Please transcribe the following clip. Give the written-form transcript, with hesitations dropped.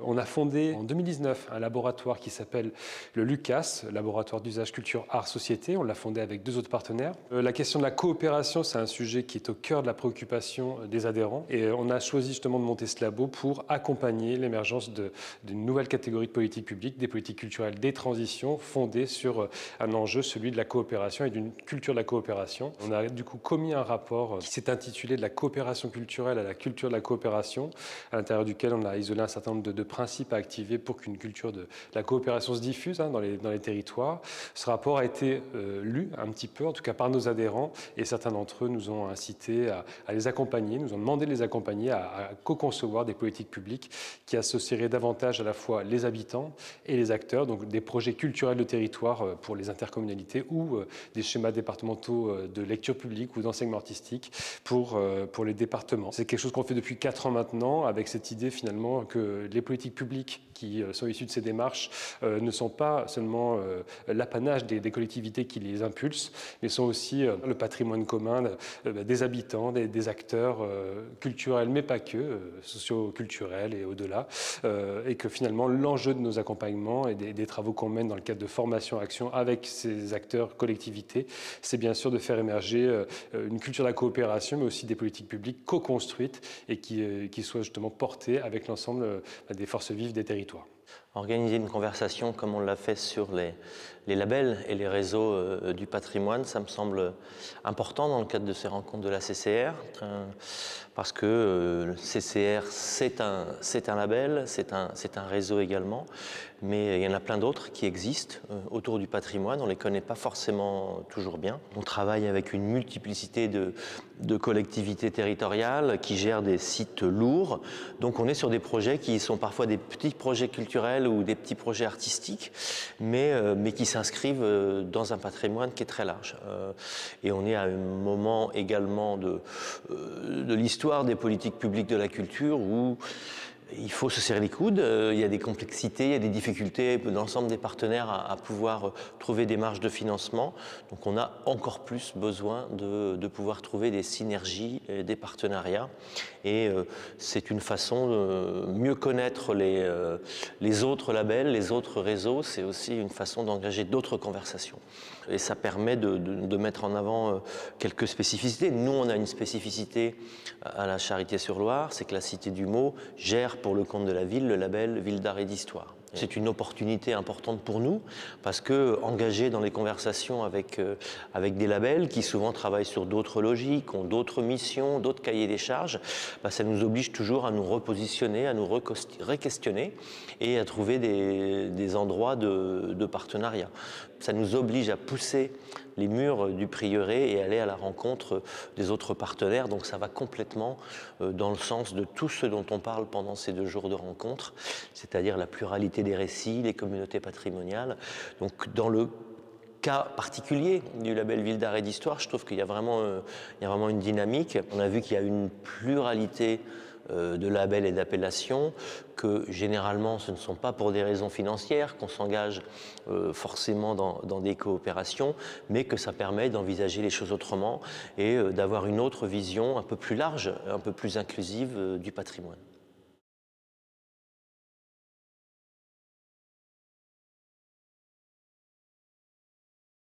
On a fondé en 2019 un laboratoire qui s'appelle le LUCAS, Laboratoire d'usage culture art société. On l'a fondé avec 2 autres partenaires. La question de la coopération, c'est un sujet qui est au cœur de la préoccupation des adhérents. Et on a choisi justement de monter ce labo pour accompagner l'émergence d'une nouvelle catégorie de politiques publiques, des politiques culturelles des transitions, fondées sur un enjeu, celui de la coopération et d'une culture de la coopération. On a du coup commis un rapport qui s'est intitulé « De la coopération culturelle à la culture de la coopération », à l'intérieur duquel on a isolé un certain nombre de principes à activer pour qu'une culture de la coopération se diffuse dans les territoires. Ce rapport a été lu un petit peu, en tout cas par nos adhérents, et certains d'entre eux nous ont incités à les accompagner, nous ont demandé de les accompagner à co-concevoir des politiques publiques qui associeraient davantage à la fois les habitants et les acteurs, donc des projets culturels de territoire pour les intercommunalités ou des schémas départementaux de lecture publique ou d'enseignement artistique pour les départements. C'est quelque chose qu'on fait depuis 4 ans maintenant, avec cette idée finalement que les politiques publiques qui sont issues de ces démarches ne sont pas seulement l'apanage des collectivités qui les impulsent, mais sont aussi le patrimoine commun des habitants, des acteurs culturels, mais pas que, socio-culturels et au-delà, et que finalement l'enjeu de nos accompagnements et des travaux qu'on mène dans le cadre de formation-action avec ces acteurs, collectivités, c'est bien sûr de faire émerger une culture de la coopération, mais aussi des politiques publiques co-construites et qui soient justement portées avec l'ensemble des forces vives des territoires. Organiser une conversation comme on l'a fait sur les labels et les réseaux du patrimoine, ça me semble important dans le cadre de ces rencontres de la CCR, parce que le CCR c'est un label, c'est un réseau également, mais il y en a plein d'autres qui existent autour du patrimoine, on ne les connaît pas forcément toujours bien. On travaille avec une multiplicité de collectivités territoriales qui gèrent des sites lourds, donc on est sur des projets qui sont parfois des petits projets culturels ou des petits projets artistiques, mais qui s'inscrivent dans un patrimoine qui est très large. Et on est à un moment également de l'histoire des politiques publiques de la culture où il faut se serrer les coudes, il y a des complexités, il y a des difficultés dans l'ensemble des partenaires à pouvoir trouver des marges de financement. Donc on a encore plus besoin de pouvoir trouver des synergies, des partenariats. Et c'est une façon de mieux connaître les autres labels, les autres réseaux. C'est aussi une façon d'engager d'autres conversations. Et ça permet de mettre en avant quelques spécificités. Nous, on a une spécificité à la Charité-sur-Loire, c'est que la Cité du Mot gère pour le compte de la ville le label Ville d'art et d'histoire. C'est une opportunité importante pour nous parce que engager dans les conversations avec des labels qui souvent travaillent sur d'autres logiques, ont d'autres missions, d'autres cahiers des charges, ça nous oblige toujours à nous repositionner, à nous re-questionner et à trouver des endroits de partenariat. Ça nous oblige à pousser les murs du prieuré et aller à la rencontre des autres partenaires. Donc ça va complètement dans le sens de tout ce dont on parle pendant ces 2 jours de rencontre, c'est-à-dire la pluralité des récits, les communautés patrimoniales. Donc dans le cas particulier du label Ville d'art et d'histoire, je trouve qu'il y a vraiment une dynamique. On a vu qu'il y a une pluralité de labels et d'appellations, que généralement ce ne sont pas pour des raisons financières qu'on s'engage forcément dans des coopérations, mais que ça permet d'envisager les choses autrement et d'avoir une autre vision un peu plus large, un peu plus inclusive du patrimoine.